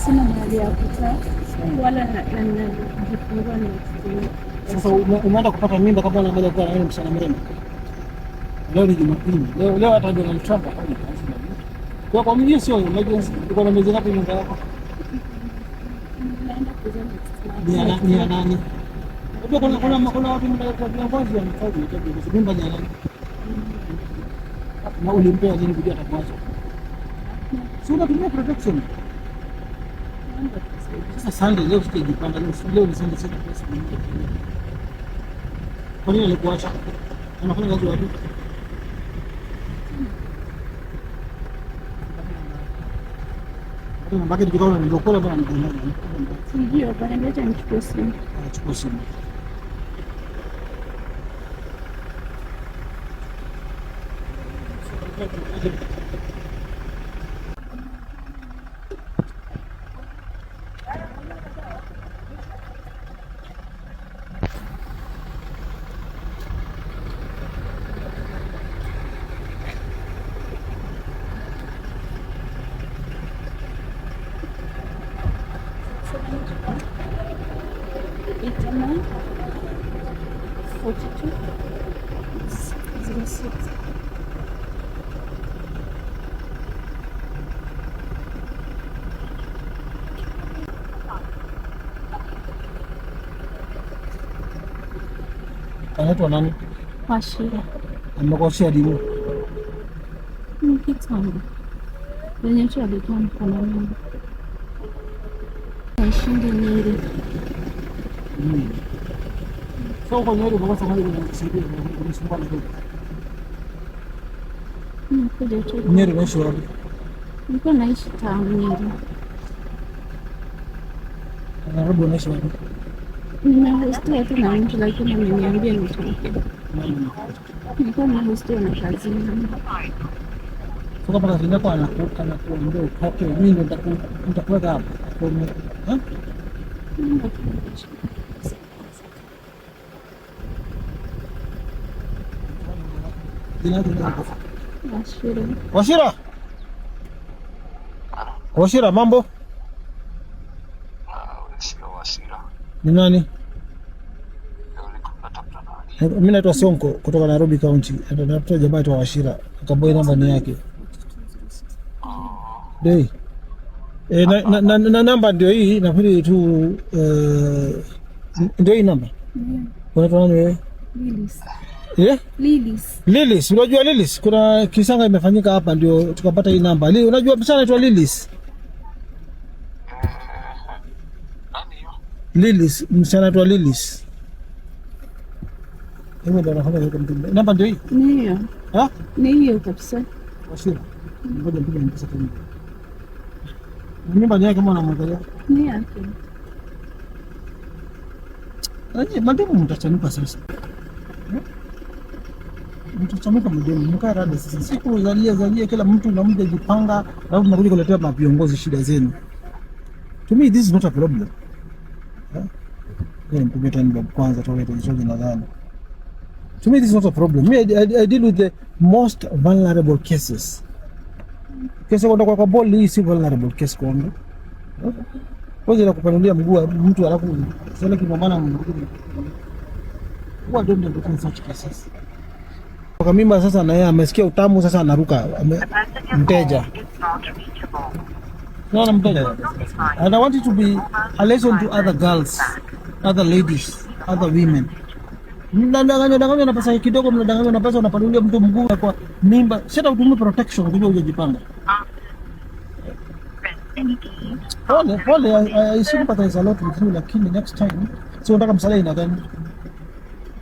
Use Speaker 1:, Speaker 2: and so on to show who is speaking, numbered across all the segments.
Speaker 1: sina mahali ya kukaa wala najifungua next.
Speaker 2: Sasa umeenda kupata mimba kama unangoja kuwa na wewe msichana mrembo. Leo ni Jumapili. Leo hata Donald Trump hafanya kazi na mimi. Kwa mimi sio emergency. Uko na miezi ngapi mimba yako?
Speaker 1: Naenda kuzaa next month.
Speaker 2: Ni ya nani? Unajua kuna watu mnataka viongozi wa mfadhili kwa mimba ni ya nani? Na ulimpea nini kujua atakuacha? Si unatumia protection. Sasa Sunday leo sijajipanga leo ni Sunday sasa pesa nyingi. Kwa nini alikuacha? Anafanya kazi wapi? Ndio mbaki tukao ndio kwa bwana ndio.
Speaker 1: Ndio bwana ndio nichukue simu.
Speaker 2: Chukua simu. Anaitwa nani?
Speaker 1: Washira.
Speaker 2: Amekosea dini.
Speaker 1: Kitambo. Wenye tu alikuwa mkononi. Nashindi Nyeri.
Speaker 2: So kwa Nyeri kwa sababu kusaidia kunisumbua na kitu.
Speaker 1: Kuja tu.
Speaker 2: Nyeri naishi wapi?
Speaker 1: Nilikuwa naishi town Nyeri.
Speaker 2: Nairobi unaishi wapi?
Speaker 1: Nimehostia tu na mtu lakini ameniambia nitoke. Nilikuwa nimehostia na kazi yangu.
Speaker 2: Sasa kama kazi yako anakuta na kuambia utoke, mimi ndo nitakuweka hapo. Washira. Washira, mambo?
Speaker 3: Washira.
Speaker 2: Ni nani? Mimi naitwa Sonko kutoka Nairobi County. Natafuta jamaa aitwa Washira. Akaboi namba ni yake. Dei. Na namba ndio hii, nafikiri tu ndio hii namba. Unaitwa nani wewe?
Speaker 1: Lilis.
Speaker 2: Lilis. Lilis, unajua Lilis? Kuna kisanga imefanyika hapa ndio tukapata hii namba. Unajua msichana anaitwa Lilis? Lilis, msichana anaitwa Lilis. Hebu ndio anafanya hiyo mtu. Namba ndio hii?
Speaker 1: Ndio. Ni hiyo kabisa.
Speaker 2: Washira. Ngoja nipige mpesa tena. Nyumba yake kama unamwangalia.
Speaker 1: Ni yake.
Speaker 2: Mademu mtachanuka sasa. Mtachanuka mademu, mkaa rada sasa. Siku zalia kila mtu na mje jipanga, alafu mnakuja kuletea viongozi shida zenu. To me this is not a problem. Mpige tena kwanza tuwe tujichoje nadhani. To me this is not a problem. I deal with the most vulnerable cases. Kesi kwa boli hii si vulnerable case kwangu. Kwanza la kupanulia mguu mtu alafu sasa kimomana mwingine. Huwa don't do such cases. Kwa mimba sasa na yeye amesikia utamu sasa anaruka mteja. No, mteja. And I want it to be a lesson to other girls, other ladies, other women. Mnadanganya na pesa kidogo, mnadanganya na pesa unapanulia mtu mguu kwa mimba. Sasa utumie protection kujua hujajipanga. Pole, I sympathize a lot with you, lakini next time so unataka msaada ina gani?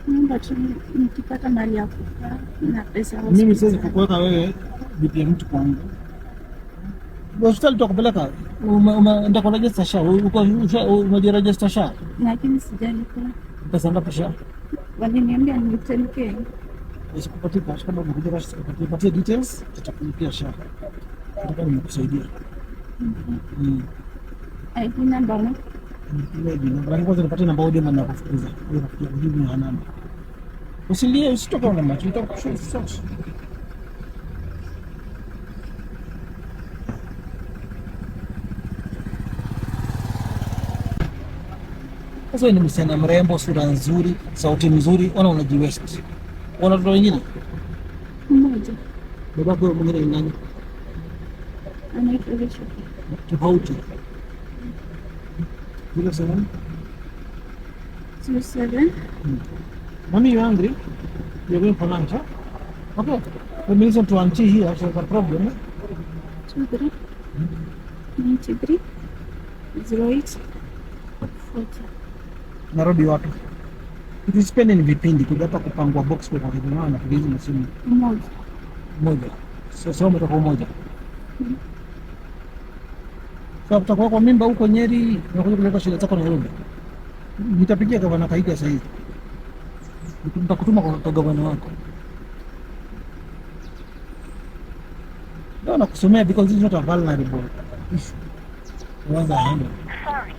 Speaker 1: Nyumba tu nikipata mali ya kukaa na pesa hospitali.
Speaker 2: Mimi siwezi kukuweka wewe bibi ya mtu kwangu. Hospitali tutakupeleka. Umeenda kwa register SHA, umejiregister SHA.
Speaker 1: Lakini sijalipa.
Speaker 2: Pesa ngapi SHA?
Speaker 1: Waliniambia ni 10K.
Speaker 2: Nisikupatie cash kama unakuja cash, tupatie details, tutakulipia SHA. Nataka nikusaidia.
Speaker 1: ID number na?
Speaker 2: Kwanza nipatie namba odi na kufukuza. Wewe unafikia kujibu na namba. Usilie, usitoke na macho, utakushauri sasa. Sasa ni msichana mrembo, sura nzuri, sauti nzuri, unajiwest. Una watoto wengine?
Speaker 1: Mmoja.
Speaker 2: Babako mwingine ni nani?
Speaker 1: Anaitwa Richard.
Speaker 2: Tofauti. Bila sana.
Speaker 1: 07.
Speaker 2: Mommy, you hungry? You're going for lunch, huh? Okay. Let me listen to Auntie here. She has a problem.
Speaker 1: 23. 93. 08. 40.
Speaker 2: Nairobi wapi? Tukisipende ni vipindi kuja hapa kupangwa box kwa karibu na tulizi na simu. Moja. Sasa umetoka moja. Sasa utakuwa kwa mimba huko Nyeri na kuja kuleta shida zako Nairobi. Nitapigia gavana Kahiga sasa hivi. Nitakutuma kwa gavana wako. Ndio nakusomea because this is not a vulnerable issue. Kwanza hapo. Sorry.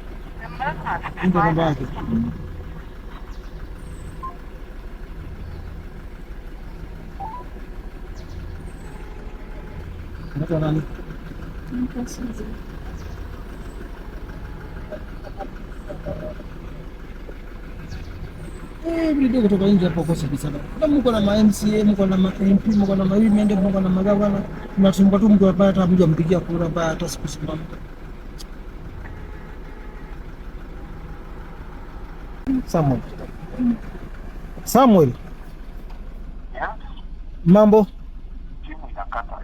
Speaker 2: Ndio mambo yake. Ndio nani? Everyday kutoka nje hapo kosa kabisa. Kama mko na ma-MCA, mko na ma-MP, mko na ma-women, mko na magavana, mnatumba tu mtu apata hata mja mpigia kura baya hata sikusimama. Samuel.
Speaker 3: Yeah.
Speaker 2: Mambo?
Speaker 3: Simu inakata.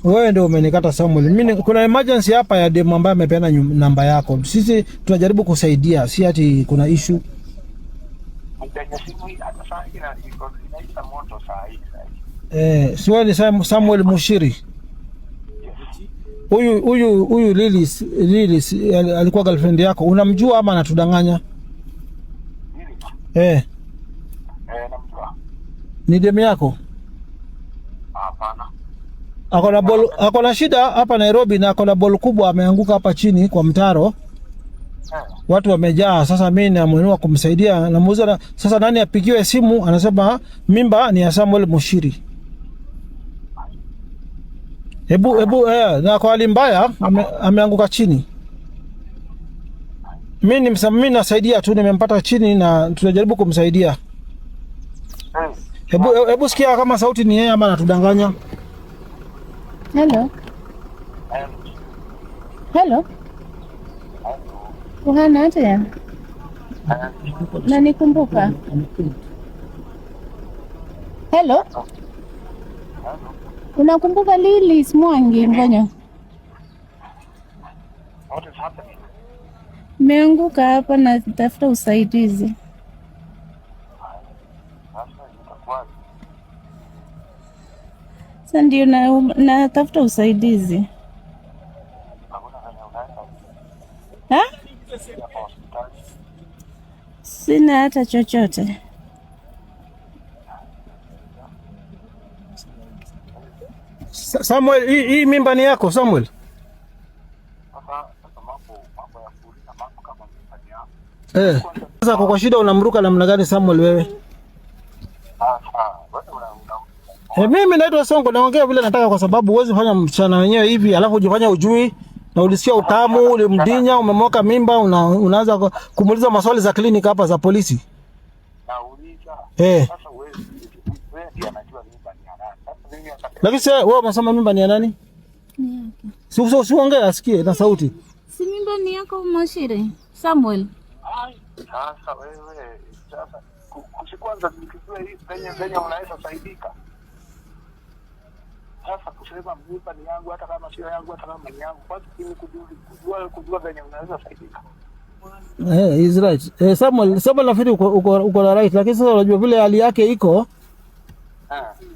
Speaker 2: Wewe ndio umenikata Samuel. Mimi kuna emergency hapa ya demo ambaye amepeana namba yako. Sisi tunajaribu kusaidia, si ati kuna issue.
Speaker 3: Mtanya simu hii hata saa hii inaita moto saa hii.
Speaker 2: Sio ni Samuel Mushiri. Huyu Lilis alikuwa girlfriend yako. Unamjua ama anatudanganya?
Speaker 3: Namjua.
Speaker 2: Ni demu yako?
Speaker 3: Hapana.
Speaker 2: Ako na shida hapa Nairobi na ako na ball kubwa ameanguka hapa chini kwa mtaro. Watu wamejaa. Sasa mimi naamua kumsaidia, namuuliza sasa nani apigiwe simu, anasema mimba ni ya Samuel Mushiri. Hebu na kwa hali mbaya ameanguka chini. Mimi nasaidia tu, nimempata chini na tunajaribu kumsaidia. Hebu sikia kama sauti ni yeye ama anatudanganya.
Speaker 1: Hello. Uhana hata ya? Na nikumbuka. Hello. Unakumbuka Lilis Mwangi Mgonyo?
Speaker 3: What is happening?
Speaker 1: Meanguka hapa na tafuta usaidizi. Sasa ndio na tafuta usaidizi. Ha? Sina hata chochote.
Speaker 2: Samuel, hii mimba ni yako Samuel? Sasa kwa shida unamruka namna gani Samuel wewe? Mimi naitwa Songo, naongea vile nataka kwa sababu huwezi fanya mchana wenyewe hivi alafu ujifanya ujui na ulisikia utamu, ulimdinya, umemoka mimba, unaanza kumuuliza maswali za kliniki hapa za polisi. Nauliza. Sasa wewe ndiye anajua mimba ni ya nani. Sasa mimi lakini sasa wewe unasema mimba ni ya nani?
Speaker 1: Ni yako.
Speaker 2: Si ongea asikie na sauti.
Speaker 1: Si mimba ni yako Mushiri Samuel.
Speaker 3: Sasa wewe sasa kusikwanza nikijua hii penye unaweza saidika. Sasa kusema mimba ni yangu hata kama sio yangu hata kama ni yangu, basi mimi kujua penye unaweza saidika.
Speaker 2: Is right. Samuel nafikiri uko na right, lakini sasa unajua vile hali yake iko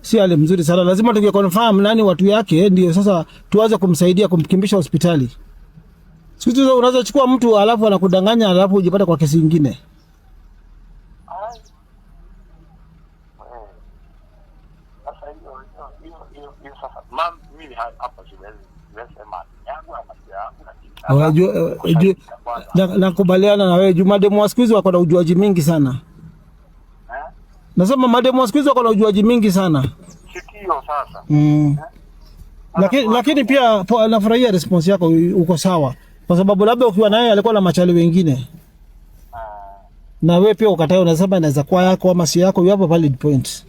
Speaker 2: si hali mzuri sana. Lazima tuge confirm nani watu yake ndio sasa tuanze kumsaidia kumkimbisha hospitali. Sisi unaweza chukua mtu alafu anakudanganya alafu ujipata kwa kesi nyingine.
Speaker 3: Sasa hiyo sasa mimi hapa siwezi sema yangu ama yangu.
Speaker 2: Nakubaliana na wewe. Mademu wa siku hizi wako na ujuaji mingi sana. Nasema mademu wa siku hizi wako na ujuaji mingi sana.
Speaker 3: Sikio sasa.
Speaker 2: Lakini pia nafurahia response yako, uko sawa. Kwa sababu labda ukiwa naye alikuwa na machali wengine. Na wewe pia ukatae, unasema inaweza kuwa yako ama si yako, you have a valid point.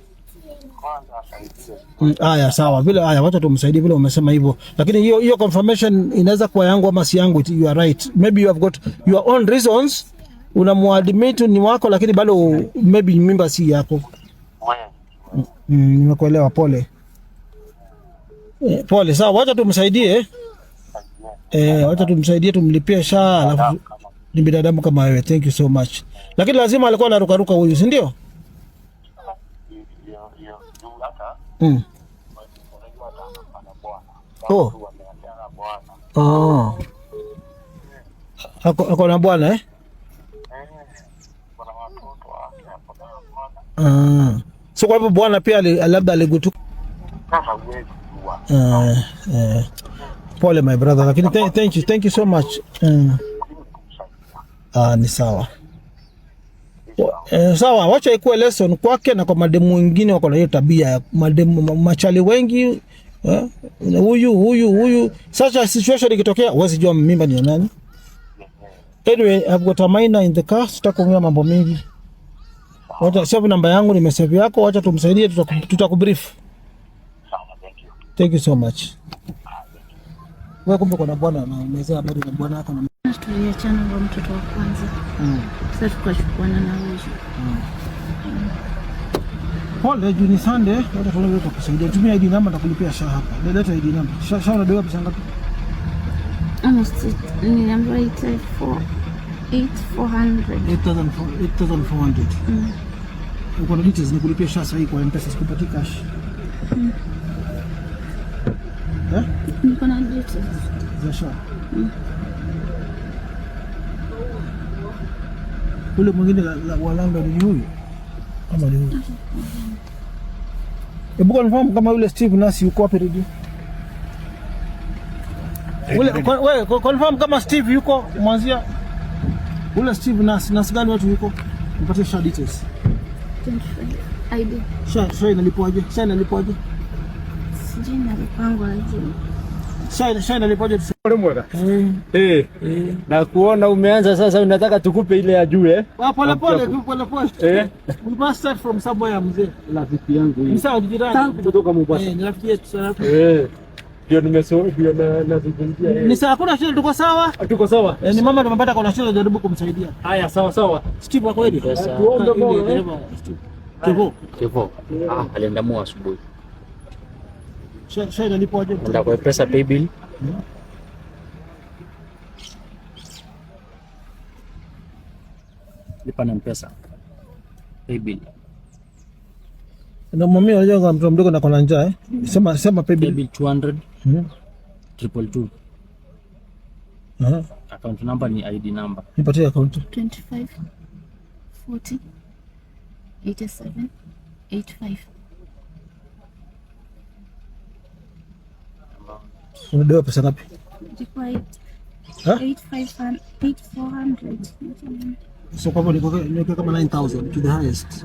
Speaker 3: Kwanza asaidie.
Speaker 2: Haya sawa, vile haya wacha tumsaidie vile umesema hivyo. Lakini hiyo confirmation inaweza kuwa yangu ama si yangu, you are right. Maybe you have got your own reasons. Unamuadmit ni wako lakini bado maybe mimba si yako. Nimekuelewa, pole. Pole, sawa, wacha tumsaidie. Wacha tumsaidie, tumlipie SHA, alafu ni binadamu kama wewe. Thank you so much. Lakini lazima alikuwa anaruka huyu, si ndio? Ako na bwana so kwa hivyo bwana pia labda aligutuka. Pole my brother, lakini thank you so much. Ni sawa. Sawa, wacha ikuwe lesson kwake na kwa mademu wengine wako na hiyo tabia ya mademu machali wengi. Huyu such a situation ikitokea huwezi jua mimba ni nani. Anyway, I've got a minor in the car, sitakuongea mambo mengi. Wacha save namba yangu, nimesave yako, wacha tumsaidie, tutakubrief. Thank you so much. Wewe kumbe kuna bwana na umezaa habari na bwana wako na
Speaker 1: tuliachana kwa mtoto wa kwanza. Sasa tukashukuana na wewe.
Speaker 2: Pole, juu ni Sunday, wacha tuone tukusaidia. Tumia ID number nitakulipia SHA hapa. Leta ID number. SHA unadaiwa pesa ngapi?
Speaker 1: Almost ni number 8,400. Uko na details
Speaker 2: nikulipia SHA sahihi kwa M-Pesa, sikupati cash.
Speaker 1: Niko na details
Speaker 2: za SHA. Ule mwingine wa landlord ni huyu ama ni huyu? Hebu confirm kama yule Steve Nasi yuko wapi ready? Wewe confirm kama Steve yuko mwanzia. Ule Steve Nasi gani watu yuko? Nipatie SHA details. ID. SHA inalipoaje? SHA inalipoaje?
Speaker 1: Sijui nalipangwa aje.
Speaker 2: SHA inalipoaje?
Speaker 4: Na kuona umeanza sasa, unataka tukupe ile ya juu
Speaker 2: pole. We start from somewhere mzee.
Speaker 4: Rafiki yangu hii.
Speaker 2: Msao jirani
Speaker 4: kutoka Mombasa.
Speaker 2: Ni rafiki yetu sana.
Speaker 4: Ndio nimesoma nazungumzia.
Speaker 2: Ni sawa, kuna shida, tuko sawa?
Speaker 4: Tuko sawa.
Speaker 2: Ni mama tumepata kuna shida, jaribu kumsaidia.
Speaker 4: Haya, sawa.
Speaker 2: Steve wako kweli?
Speaker 4: Tuombe Mungu.
Speaker 5: Kevo. Alienda mua asubuhi.
Speaker 2: SHA inalipoaje?
Speaker 5: Ndio kwa pesa pay bill. Lipa na M-Pesa. Pay bill.
Speaker 2: Na mami unajua mtu mdogo na kuna njaa Sema pay bill
Speaker 5: 200. 222. Account number ni ID number.
Speaker 2: Nipatie account.
Speaker 1: 25 40 87 85.
Speaker 2: Unadaiwa pesa ngapi?
Speaker 1: 8,400.
Speaker 2: So kwa hivyo niko kama 9,000 to the highest.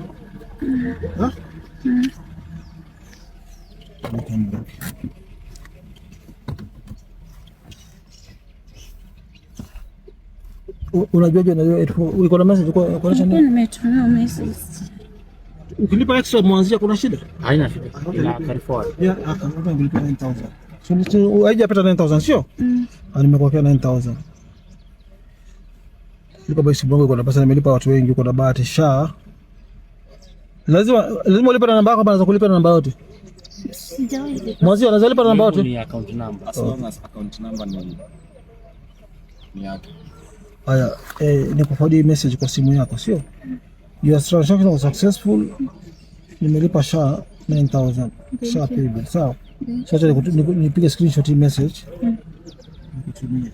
Speaker 2: Unajuaje uko na message kwa
Speaker 1: nini? Nimetumia message.
Speaker 2: Ukilipa extra mwanzia kuna shida?
Speaker 5: Haina shida. Ina carry forward.
Speaker 2: Akaanza kulipa 9,000. So haijapata 9,000 sio? Nimekuwekea 9,000. Niko basi bongo iko na pesa, nimelipa watu wengi, uko na bahati SHA. Lazima ulipe na namba yako, bana, za kulipa na namba yote.
Speaker 1: Sijawahi.
Speaker 2: Mwanzo anaweza lipa na namba yote.
Speaker 5: Ni account number. As long as account number ni yako.
Speaker 2: Haya, nikuforward message kwa simu yako, sio? Your transaction was successful. Nimelipa SHA 9,000. SHA pay bill. Sawa. Sasa nipige screenshot hii message. Nikutumie.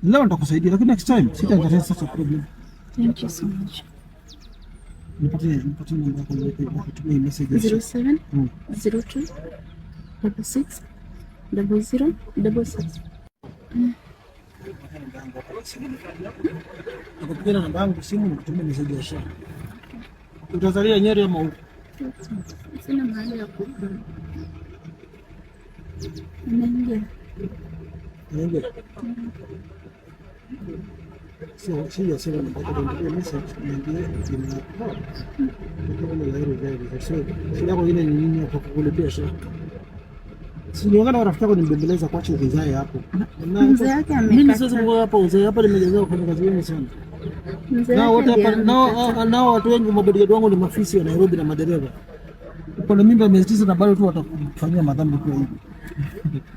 Speaker 2: Leo nitakusaidia, lakini next time sitaendelea sasa problem.
Speaker 1: Thank you so much.
Speaker 2: Nipatie namba yako, nikutumie message.
Speaker 1: 07 02 66 00 66.
Speaker 2: Nakupigia namba yangu simu, nikutumie message ya SHA. Utazalia Nyeri ama huko?
Speaker 1: Sina mahali ya kukaa. Anaingia.
Speaker 2: Anaingia. Sio nataka kuendelea message niambie jina lako. Kama ni hilo gari. Shida yako ile ni nini hapo kukulipia shaka? Si niongana rafiki yako nimbembeleza kuacha ukizae hapo.
Speaker 1: Mzee yake amekata.
Speaker 2: Mimi sasa kwa hapo uzee hapa nimejaza kufanya kazi nyingi sana. Na wote hapa nao watu wengi mabodyguard wangu ni mafisi wa Nairobi na madereva. Uko na mimba miezi 9 na bado tu watakufanyia madhambi kwa hivi.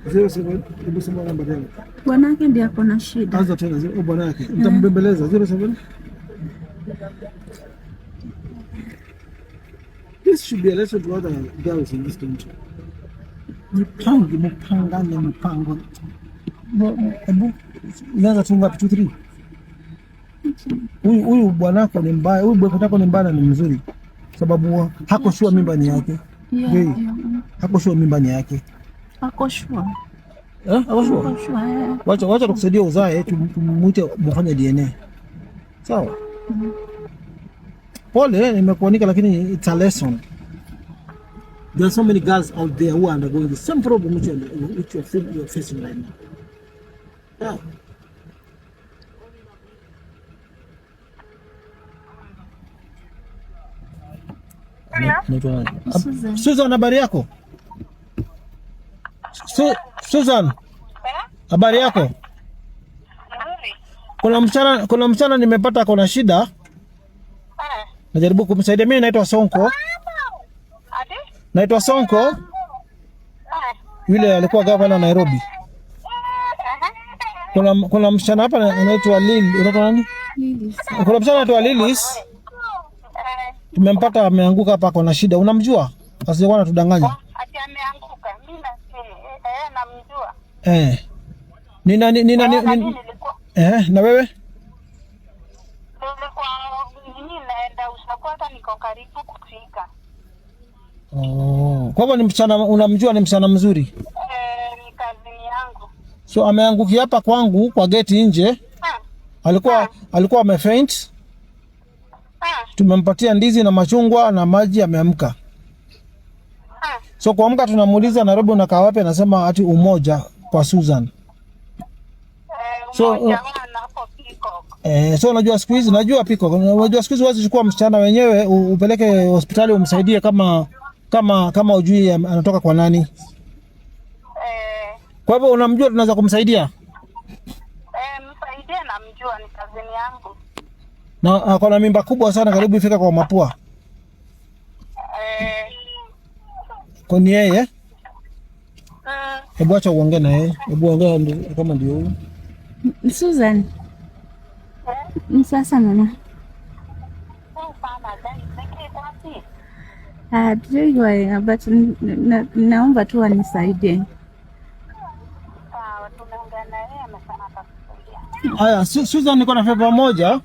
Speaker 2: 07 nimesema namba tena.
Speaker 1: Bwanake ndiye ako na shida.
Speaker 2: Anza tena bwanake. Nitambembeleza 07. This should be a lesson to other girls in this country. Mpangane mpango. Ebu inaanza tu ngapi 2 3. Huyu bwanako ni mbaya, huyu boyfriend wako ni mbaya na ni mzuri. Sababu hako sure mimba ni yake.
Speaker 1: Yeah.
Speaker 2: Hako sure mimba ni yake.
Speaker 1: Ako sure.
Speaker 2: Ako sure. Wacha tukusaidia uzae tumuite mfanye DNA. Sawa? Pole nimekuanika lakini it's a lesson. There are so many girls out there who are undergoing the same problem which you're facing right now. Yeah. Susan, habari yako? Susan, habari yako? Kuna mchana nimepata kuna shida. Najaribu kumsaidia. Mimi naitwa Sonko. Naitwa Sonko. Yule alikuwa gavana Nairobi. Kuna msichana hapa anaitwa Lily. Unaitwa nani?
Speaker 1: Lilis.
Speaker 2: Kuna msichana anaitwa Lilis. Tumempata ameanguka hapa kuna shida. Unamjua? Asiye anatudanganya.
Speaker 6: Ati ameanguka. Mimi namjua.
Speaker 2: Na wewe?
Speaker 6: Nilikuwa naenda Ushakwata niko karibu kufika.
Speaker 2: Kwa hivyo ni msichana unamjua, ni msichana mzuri?
Speaker 6: Ni kazini yangu.
Speaker 2: So ameangukia hapa kwangu kwa geti nje. Alikuwa amefaint. Tumempatia ndizi na machungwa na maji, ameamka. So kuamka tunamuuliza Nairobi unakaa wapi, anasema ati Umoja kwa Susan. So unajua siku hizi najua Peacock. Unajua siku hizi wazi chukua msichana wenyewe upeleke hospitali umsaidie kama ujui anatoka kwa nani. Kwa hivyo unamjua tunaweza kumsaidia?
Speaker 6: Msaidie, namjua, ni kazini yangu.
Speaker 2: Na akona mimba kubwa sana karibu ifika kwa mapua. Kwa ni yeye? Hebu acha uongee na yeye. Hebu ongea kama ndio huyu.
Speaker 1: Susan. Sasa mama. But naomba tu anisaidie.
Speaker 2: Haya, Susan, niko na favor moja.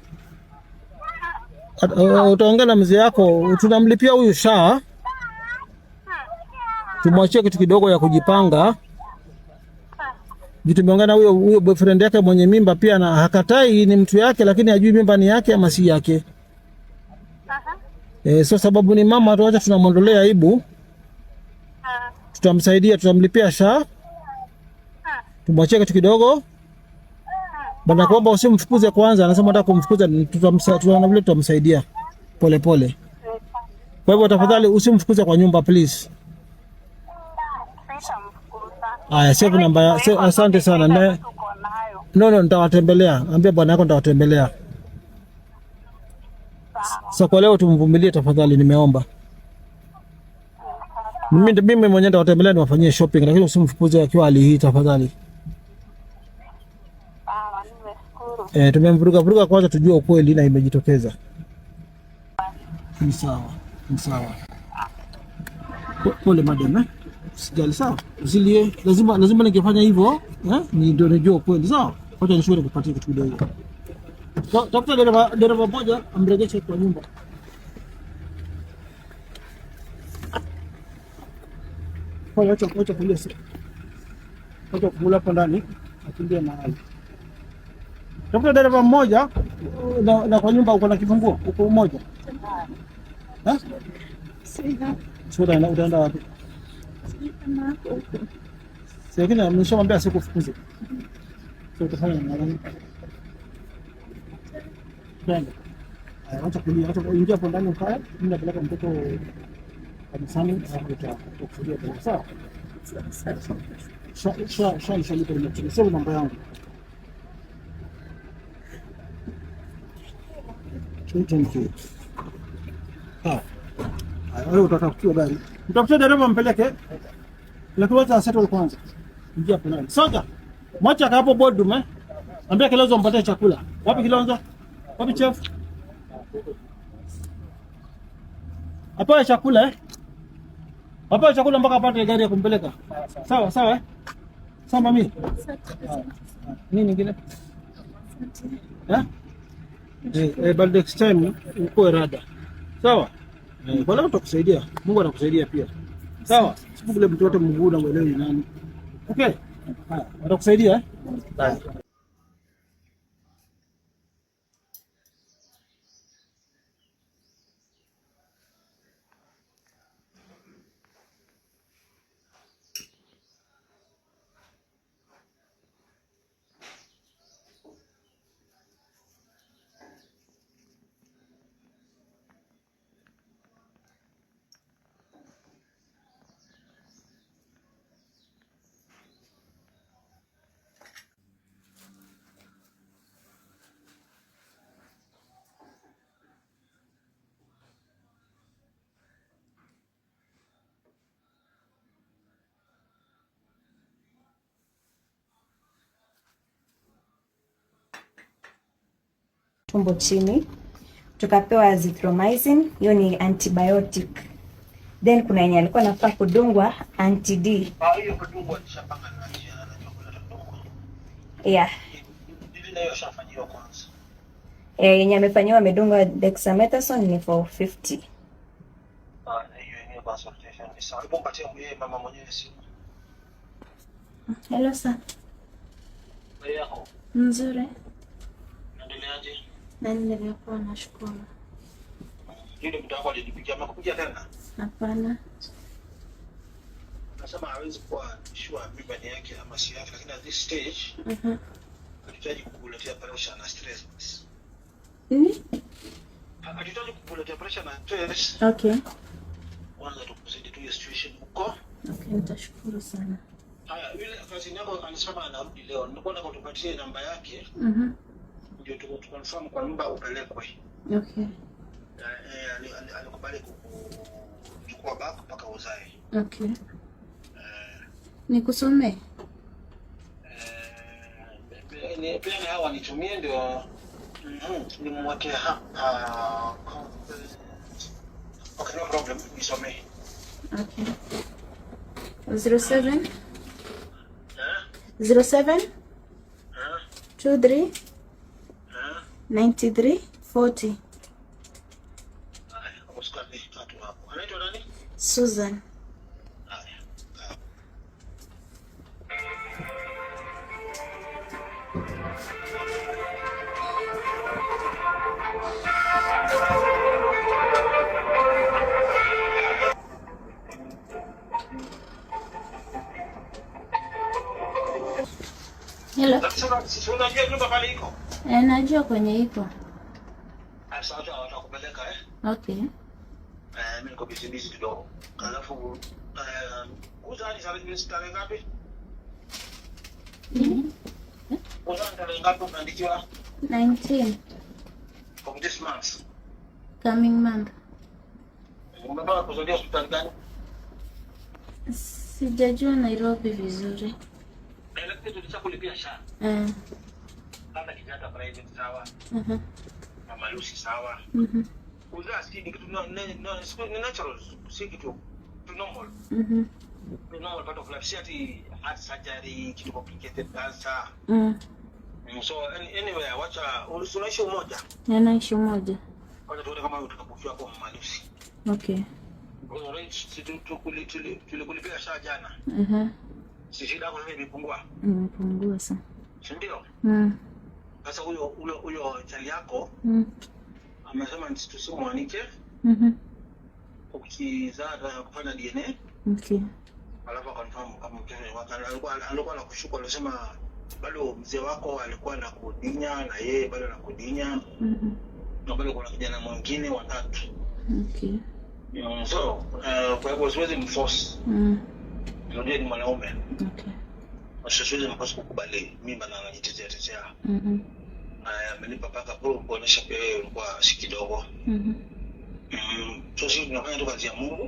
Speaker 2: Utaongea na mzee yako, tunamlipia huyu SHA. Tumwachie kitu kidogo ya kujipanga. Tumeongea na huyo boyfriend yake mwenye mimba pia, na hakatai ni mtu yake, lakini hajui mimba ni yake ama si yake. So sababu ni mama, tuacha tunamondolea aibu. Tutamsaidia, tutamlipia SHA. Tumwachie kitu kidogo. Bana kuomba usimfukuze kwanza, anasema nataka kumfukuza, tutamsaidia pole pole. Kwa hivyo tafadhali usimfukuze kwa nyumba please. Aya, save namba ya, asante sana. No, nitawatembelea. Ambia bwana yako nitawatembelea. Sasa kwa leo tumvumilie tafadhali, nimeomba. Mimi mwenyewe nitawatembelea niwafanyie shopping, lakini usimfukuze akiwa hali hii tafadhali. Tumemvuruga kwanza tujue ukweli na imejitokeza. Ni sawa. Pole madam, usijali, sawa? Usilie, lazima ningefanya hivyo, ni ndio najua ukweli, sawa? Wacha nishughuli kupatia kitu kidogo. Tafuta dereva moja amrejeshe kwa nyumba. Wacha polisi. Wacha kula hapo ndani, akimbia mahali. Tafuta dereva mmoja na kwa nyumba uko na kifunguo, uko mmoja. Sina. Utaenda wapi? Sasa kile nimeshamwambia asikufukuze. Sio utafanya nini? Twende. Acha kulia, acha kuingia hapo ndani ukae, mimi napeleka mtoto kanisani utakusudia tena. Sawa? Shani kwa mtu. Sio namba yangu. Chunchu. Wewe utatafutia gari. Mtafutie dereva mpeleke. Lakini wacha asettle kwanza. Ingia hapo ndani. Soja. Mwacha hapo boardroom Ambia Kilonzo mpatie chakula. Wapi Kilonzo? Wapi chef? Apae chakula Apae chakula mpaka apate gari ya kumpeleka. Sawa, sawa Sawa mami. Nini nyingine? But next time uko rada. Sawa? Bwana atakusaidia. Mungu anakusaidia pia. Sawa? Sipugule mtu wote Mungu na uelewe ni nani. Okay? Haya, atakusaidia Bye.
Speaker 7: Tumbo chini, tukapewa azithromycin, hiyo ni antibiotic. Then kuna yenye alikuwa anafaa kudungwa anti-D.
Speaker 3: Hiyo kudungwa nishapanga na njia anajua kudungwa.
Speaker 7: Yeah.
Speaker 3: Hivi nayo shafanyiwa kwanza.
Speaker 7: Yenye amefanywa amedungwa dexamethasone ni 450.
Speaker 3: Hiyo yenyewe consultation ni sawa. Hebu mpatie mama mwenyewe simu.
Speaker 1: Hello sir.
Speaker 3: Wewe yako?
Speaker 1: Nzuri.
Speaker 3: Naendeleaje?
Speaker 1: Naendelea poa, nashukuru.
Speaker 3: Yule mtu wako alinipigia amekupigia tena?
Speaker 1: Hapana.
Speaker 3: Nasema hawezi kuwa sure mimba ni yake ama si yake, lakini at this stage anahitaji kukuletea pressure na stress. Anahitaji kukuletea pressure na stress.
Speaker 1: Okay.
Speaker 3: Kwanza tukusaidia tu hiyo situation huko.
Speaker 1: Okay, nitashukuru sana.
Speaker 3: Haya, yule kazi yako anasema anarudi leo. Nilikuwa nataka tupatie namba yake. Ndio tukonfirm kwa nyumba upelekwe.
Speaker 1: Okay.
Speaker 3: Alikubali kuchukua back mpaka uzae.
Speaker 1: Okay. Nikusomee?
Speaker 3: Pia na hawa nitumie ndio nimweke hapa. Okay, no problem. Nisomee.
Speaker 1: Okay. 07 23 93 40.
Speaker 3: Anaitwa nani?
Speaker 1: Susan. Hello.
Speaker 3: Sasa unajua nyumba pale iko?
Speaker 1: Najua kwenye iko.
Speaker 3: Sasa watakupeleka
Speaker 1: Okay.
Speaker 3: Mimi niko busy kidogo. Alafu uzani tarehe ngapi? Uzani tarehe ngapi unaandikiwa?
Speaker 1: 19.
Speaker 3: From this month.
Speaker 1: Coming month.
Speaker 3: Umepanga kuzalia hospitali gani?
Speaker 1: Sijajua Nairobi vizuri.
Speaker 3: Na ile kitu tulishakulipia SHA. Labda kijata private sawa. Mama Lucy sawa. Uzaa si kitu ni natural, si kitu normal. Normal part of life. Si ati heart surgery, kitu complicated cancer. So anyway, wacha unaishi umoja.
Speaker 1: Naishi umoja.
Speaker 3: Kwanza tuone kama utakapofiwa kwa Mama Lucy.
Speaker 1: Okay.
Speaker 3: Kwa rate si tulikulipia SHA jana. Si shida yako imepungua.
Speaker 1: Imepungua sana.
Speaker 3: Ndio. Sasa huyo chali yako amesema tusimwanike. Ukizaa kufanya DNA.
Speaker 1: Okay.
Speaker 3: Alafu confirm kama alikuwa anakushuku, alisema bado mzee wako alikuwa anakudinya na yeye bado anakudinya. Na bado kuna kijana mwingine watatu.
Speaker 1: Okay.
Speaker 3: So, kwa hivyo siwezi mforce. Ndio ni mwanaume.
Speaker 1: Okay.
Speaker 3: Siwezi mpasa kukubali mimba na anajitetea. Amenipa paka kuonesha pia yeye alikuwa si kidogo. So sisi tunafanya tu kazi ya Mungu.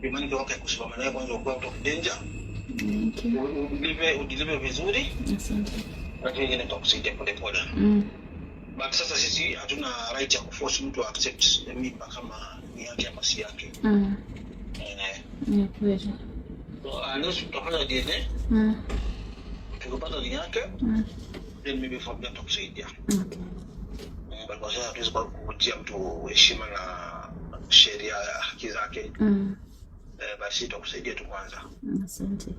Speaker 3: Imani kwa wake kusimama naye kwanza kwa kutoka danger. Udilive vizuri.
Speaker 1: Asante.
Speaker 3: Lakini ingine tutakusaidia pole pole. But sasa sisi hatuna right ya kuforce mtu accept mimba kama ni yake ama si yake.
Speaker 1: Ni kweli.
Speaker 3: So unless tutafanya DNA. Tukipata ni yake. Then maybe from that tutakusaidia.
Speaker 1: Okay.
Speaker 3: But kwa sasa hatuwezi kujia mtu heshima na sheria ya haki zake. Basi tutakusaidia tu kwanza.
Speaker 1: Asante.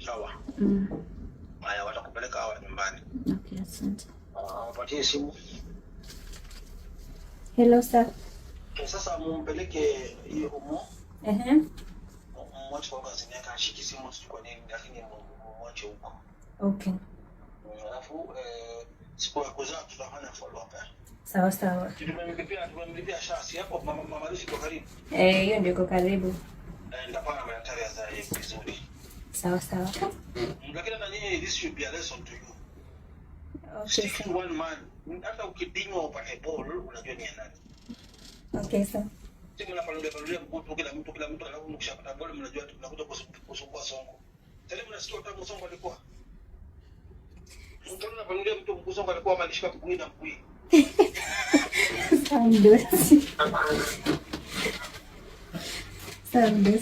Speaker 3: Sawa. Haya, watakupeleka hawa nyumbani.
Speaker 1: Okay, asante.
Speaker 3: Wapatie simu.
Speaker 7: Hello sir.
Speaker 3: Sasa mumpeleke hiyo humo. Mwache kwa kazi yake, ashiki simu kwa nini, lakini mwache huko.
Speaker 7: Okay.
Speaker 3: Alafu siku ya kuzaa tutafanya follow up.
Speaker 7: Sawa sawa.
Speaker 3: Tumemlipia shasi hapo, mama Lucy kwa karibu.
Speaker 7: Hiyo ndio iko karibu.
Speaker 3: Ndapana madaktari azae vizuri.
Speaker 7: Sawa sawa.
Speaker 3: Lakini na nyinyi, this should be a lesson to you.
Speaker 7: Okay.
Speaker 3: Stick to one man. Hata ukidinywa upate ball, unajua ni nani.
Speaker 7: Okay sir.
Speaker 3: Timu na panulia mkutu kila mtu alafu mkishapata ball mnajua tunakuja kusumbua Songo. Tena mnasikia utamu Songo alikuwa. Mtu anapanulia mtu mkuu Songo alikuwa amalishika mguu na mguu.
Speaker 7: Sound